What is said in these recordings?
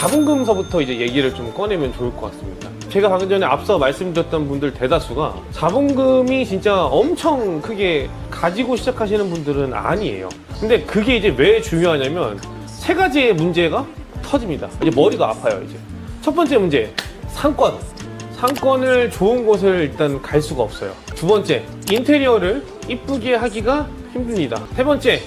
자본금서부터 이제 얘기를 좀 꺼내면 좋을 것 같습니다. 제가 방금 전에 앞서 말씀드렸던 분들 대다수가 자본금이 진짜 엄청 크게 가지고 시작하시는 분들은 아니에요. 근데 그게 이제 왜 중요하냐면 세 가지의 문제가 터집니다. 이제 머리가 아파요. 이제 첫 번째 문제, 상권. 상권을 좋은 곳을 일단 갈 수가 없어요. 두 번째, 인테리어를 이쁘게 하기가 힘듭니다. 세 번째,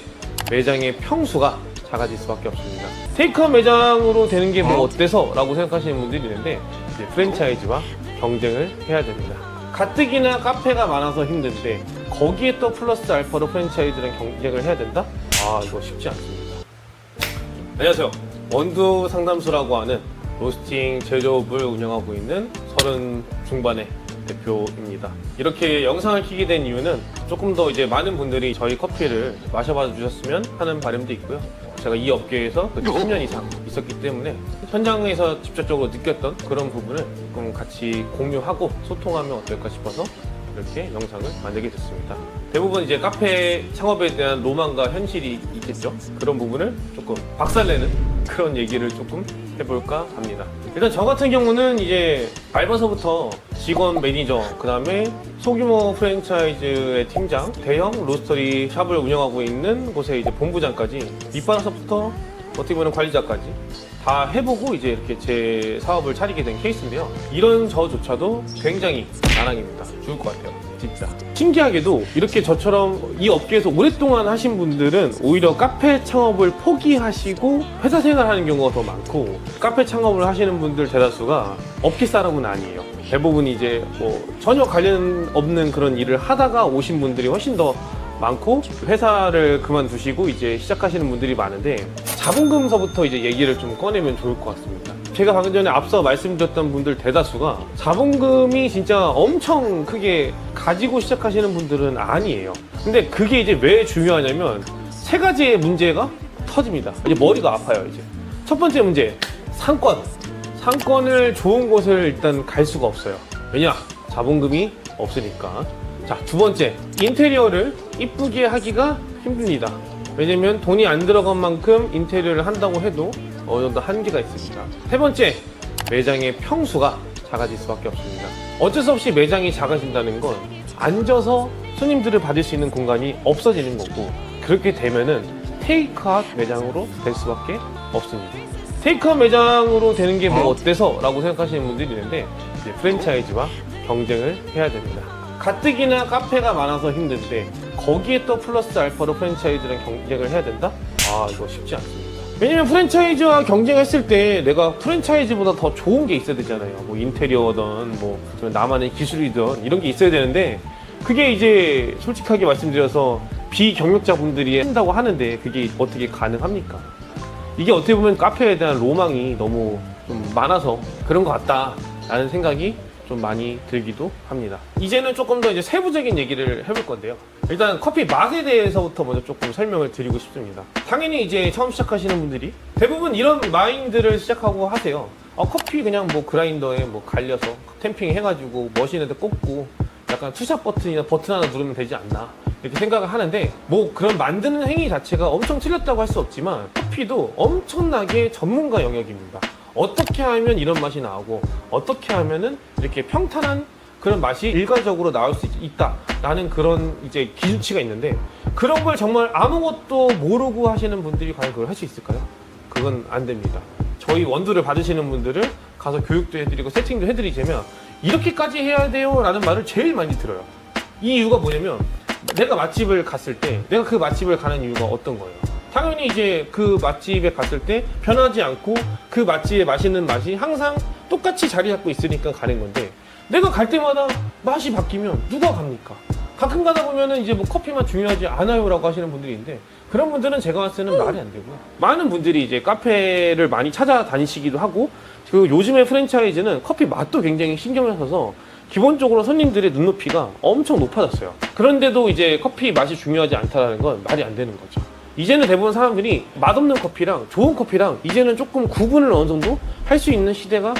매장의 평수가 작아질 수밖에 없습니다. 테이크아웃 매장으로 되는 게 뭐 어때서? 라고 생각하시는 분들이 있는데 이제 프랜차이즈와 경쟁을 해야 됩니다. 가뜩이나 카페가 많아서 힘든데 거기에 또 플러스 알파로 프랜차이즈랑 경쟁을 해야 된다? 아, 이거 쉽지 않습니다. 안녕하세요. 원두 상담소라고 하는 로스팅 제조업을 운영하고 있는 30 중반의 대표입니다. 이렇게 영상을 켜게 된 이유는 조금 더 이제 많은 분들이 저희 커피를 마셔봐 주셨으면 하는 바람도 있고요. 제가 이 업계에서 10년 이상 있었기 때문에 현장에서 직접적으로 느꼈던 그런 부분을 조금 같이 공유하고 소통하면 어떨까 싶어서 이렇게 영상을 만들게 됐습니다. 대부분 이제 카페 창업에 대한 로망과 현실이 있겠죠. 그런 부분을 조금 박살내는 그런 얘기를 조금 해볼까 합니다. 일단 저 같은 경우는 이제 알바서부터 직원, 매니저, 그 다음에 소규모 프랜차이즈의 팀장, 대형 로스터리 샵을 운영하고 있는 곳의 이제 본부장까지 밑바닥서부터 어떻게 보면 관리자까지 다 해보고 이제 이렇게 제 사업을 차리게 된 케이스인데요. 이런 저조차도 굉장히 난항입니다. 죽을 것 같아요. 진짜. 신기하게도 이렇게 저처럼 이 업계에서 오랫동안 하신 분들은 오히려 카페 창업을 포기하시고 회사 생활하는 경우가 더 많고, 카페 창업을 하시는 분들 대다수가 업계 사람은 아니에요. 대부분 이제 뭐 전혀 관련 없는 그런 일을 하다가 오신 분들이 훨씬 더 많고, 회사를 그만두시고 이제 시작하시는 분들이 많은데 자본금서부터 이제 얘기를 좀 꺼내면 좋을 것 같습니다. 제가 방금 전에 앞서 말씀드렸던 분들 대다수가 자본금이 진짜 엄청 크게 가지고 시작하시는 분들은 아니에요. 근데 그게 이제 왜 중요하냐면 세 가지의 문제가 터집니다. 이제 머리가 아파요. 이제 첫 번째 문제, 상권. 상권을 좋은 곳을 일단 갈 수가 없어요. 왜냐? 자본금이 없으니까. 자, 두 번째, 인테리어를 이쁘게 하기가 힘듭니다. 왜냐면 돈이 안 들어간 만큼 인테리어를 한다고 해도 어느 정도 한계가 있습니다. 세 번째, 매장의 평수가 작아질 수밖에 없습니다. 어쩔 수 없이 매장이 작아진다는 건 앉아서 손님들을 받을 수 있는 공간이 없어지는 거고, 그렇게 되면은 테이크아웃 매장으로 될 수밖에 없습니다. 테이크아웃 매장으로 되는 게 뭐 어때서? 라고 생각하시는 분들이 있는데 이제 프랜차이즈와 경쟁을 해야 됩니다. 가뜩이나 카페가 많아서 힘든데 거기에 또 플러스 알파로 프랜차이즈랑 경쟁을 해야 된다? 아, 이거 쉽지 않습니다. 왜냐면 프랜차이즈와 경쟁했을 때 내가 프랜차이즈보다 더 좋은 게 있어야 되잖아요. 뭐 인테리어든 뭐 나만의 기술이든 이런 게 있어야 되는데, 그게 이제 솔직하게 말씀드려서 비경력자분들이 한다고 하는데 그게 어떻게 가능합니까? 이게 어떻게 보면 카페에 대한 로망이 너무 좀 많아서 그런 것 같다라는 생각이 좀 많이 들기도 합니다. 이제는 조금 더 이제 세부적인 얘기를 해볼 건데요. 일단 커피 맛에 대해서부터 먼저 조금 설명을 드리고 싶습니다. 당연히 이제 처음 시작하시는 분들이 대부분 이런 마인드를 시작하고 하세요. 커피 그냥 뭐 그라인더에 뭐 갈려서 템핑 해가지고 머신에다 꽂고 약간 투샷 버튼이나 버튼 하나 누르면 되지 않나, 이렇게 생각을 하는데, 뭐 그런 만드는 행위 자체가 엄청 틀렸다고 할 수 없지만 커피도 엄청나게 전문가 영역입니다. 어떻게 하면 이런 맛이 나오고 어떻게 하면은 이렇게 평탄한 그런 맛이 일괄적으로 나올 수 있다라는 그런 이제 기준치가 있는데, 그런 걸 정말 아무것도 모르고 하시는 분들이 과연 그걸 할 수 있을까요? 그건 안 됩니다. 저희 원두를 받으시는 분들을 가서 교육도 해드리고 세팅도 해드리자면 이렇게까지 해야 돼요 라는 말을 제일 많이 들어요. 이 이유가 뭐냐면, 내가 맛집을 갔을 때 내가 그 맛집을 가는 이유가 어떤 거예요? 당연히 이제 그 맛집에 갔을 때 변하지 않고 그 맛집의 맛있는 맛이 항상 똑같이 자리 잡고 있으니까 가는 건데, 내가 갈 때마다 맛이 바뀌면 누가 갑니까? 가끔 가다 보면은 이제 뭐 커피만 중요하지 않아요 라고 하시는 분들이 있는데, 그런 분들은 제가 봤을 때는 말이 안 되고요. 많은 분들이 이제 카페를 많이 찾아다니시기도 하고, 그리고 요즘에 프랜차이즈는 커피 맛도 굉장히 신경을 써서 기본적으로 손님들의 눈높이가 엄청 높아졌어요. 그런데도 이제 커피 맛이 중요하지 않다는 건 말이 안 되는 거죠. 이제는 대부분 사람들이 맛없는 커피랑 좋은 커피랑 이제는 조금 구분을 어느 정도 할 수 있는 시대가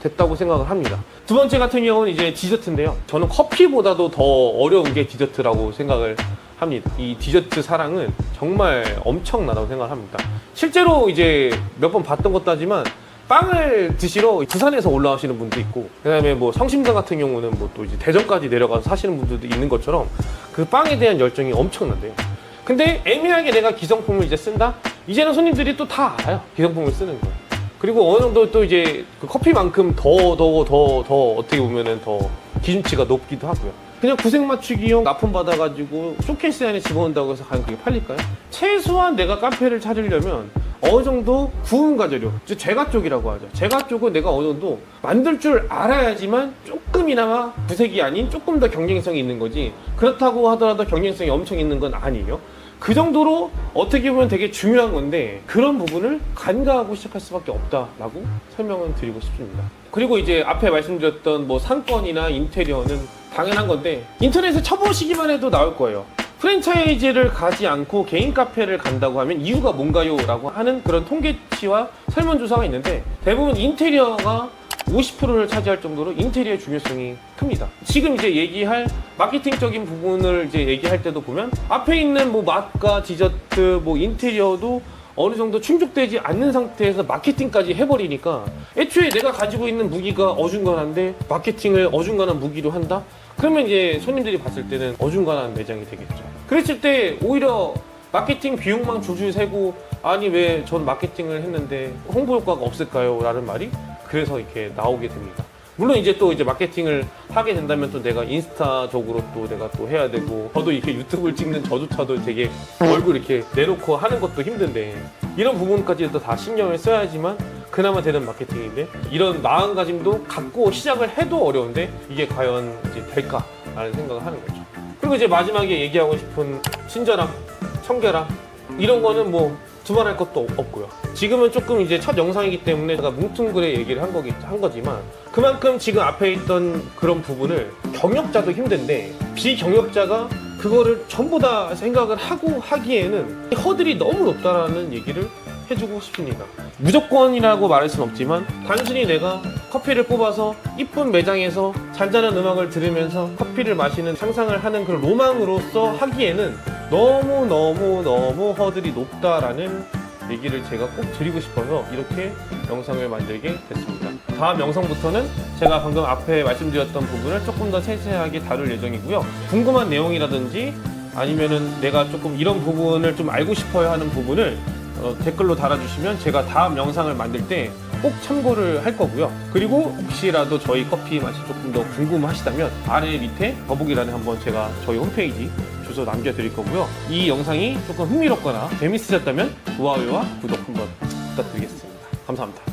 됐다고 생각을 합니다. 두 번째 같은 경우는 이제 디저트인데요. 저는 커피보다도 더 어려운 게 디저트라고 생각을 합니다. 이 디저트 사랑은 정말 엄청나다고 생각을 합니다. 실제로 이제 몇 번 봤던 것도 하지만 빵을 드시러 부산에서 올라오시는 분도 있고, 그다음에 뭐 성심당 같은 경우는 뭐 또 이제 대전까지 내려가서 사시는 분들도 있는 것처럼 그 빵에 대한 열정이 엄청난데요. 근데 애매하게 내가 기성품을 이제 쓴다? 이제는 손님들이 또 다 알아요. 기성품을 쓰는 거. 그리고 어느 정도 또 이제 그 커피만큼 더 어떻게 보면은 더 기준치가 높기도 하고요. 그냥 구색 맞추기용 납품 받아가지고 쇼케이스 안에 집어넣는다고 해서 과연 그게 팔릴까요? 최소한 내가 카페를 차리려면 어느 정도 구운 과재료, 즉 제과 쪽이라고 하죠. 제과 쪽은 내가 어느 정도 만들 줄 알아야지만 조금이나마 구색이 아닌 조금 더 경쟁성이 있는 거지, 그렇다고 하더라도 경쟁성이 엄청 있는 건 아니에요. 그 정도로 어떻게 보면 되게 중요한 건데, 그런 부분을 간과하고 시작할 수밖에 없다라고 설명을 드리고 싶습니다. 그리고 이제 앞에 말씀드렸던 뭐 상권이나 인테리어는 당연한 건데, 인터넷에 쳐보시기만 해도 나올 거예요. 프랜차이즈를 가지 않고 개인 카페를 간다고 하면 이유가 뭔가요? 라고 하는 그런 통계치와 설문조사가 있는데, 대부분 인테리어가 50%를 차지할 정도로 인테리어의 중요성이 큽니다. 지금 이제 얘기할 마케팅적인 부분을 이제 얘기할 때도 보면 앞에 있는 뭐 맛과 디저트, 뭐 인테리어도 어느 정도 충족되지 않는 상태에서 마케팅까지 해버리니까, 애초에 내가 가지고 있는 무기가 어중간한데 마케팅을 어중간한 무기로 한다? 그러면 이제 손님들이 봤을 때는 어중간한 매장이 되겠죠. 그랬을 때 오히려 마케팅 비용만 줄줄 세고, 아니 왜 전 마케팅을 했는데 홍보 효과가 없을까요? 라는 말이 그래서 이렇게 나오게 됩니다. 물론 이제 또 이제 마케팅을 하게 된다면 또 내가 인스타적으로 또 내가 또 해야 되고, 저도 이렇게 유튜브를 찍는 저조차도 되게 얼굴 이렇게 내놓고 하는 것도 힘든데, 이런 부분까지도 다 신경을 써야지만 그나마 되는 마케팅인데, 이런 마음가짐도 갖고 시작을 해도 어려운데 이게 과연 이제 될까라는 생각을 하는 거죠. 그리고 이제 마지막에 얘기하고 싶은 친절함, 청결함, 이런 거는 뭐 두말할 것도 없고요. 지금은 조금 이제 첫 영상이기 때문에 제가 뭉뚱그레 얘기를 한 거지만, 그만큼 지금 앞에 있던 그런 부분을 경력자도 힘든데 비경력자가 그거를 전부 다 생각을 하고 하기에는 허들이 너무 높다라는 얘기를 해주고 싶습니다. 무조건이라고 말할 순 없지만, 단순히 내가 커피를 뽑아서 이쁜 매장에서 잔잔한 음악을 들으면서 커피를 마시는 상상을 하는 그런 로망으로서 하기에는 너무 허들이 높다라는 얘기를 제가 꼭 드리고 싶어서 이렇게 영상을 만들게 됐습니다. 다음 영상부터는 제가 방금 앞에 말씀드렸던 부분을 조금 더 세세하게 다룰 예정이고요. 궁금한 내용이라든지 아니면은 내가 조금 이런 부분을 좀 알고 싶어요 하는 부분을 댓글로 달아주시면 제가 다음 영상을 만들 때 꼭 참고를 할 거고요. 그리고 혹시라도 저희 커피 맛이 조금 더 궁금하시다면 아래 밑에 더보기란에 한번 제가 저희 홈페이지 주소 남겨드릴 거고요. 이 영상이 조금 흥미롭거나 재밌으셨다면 좋아요와 구독 한번 부탁드리겠습니다. 감사합니다.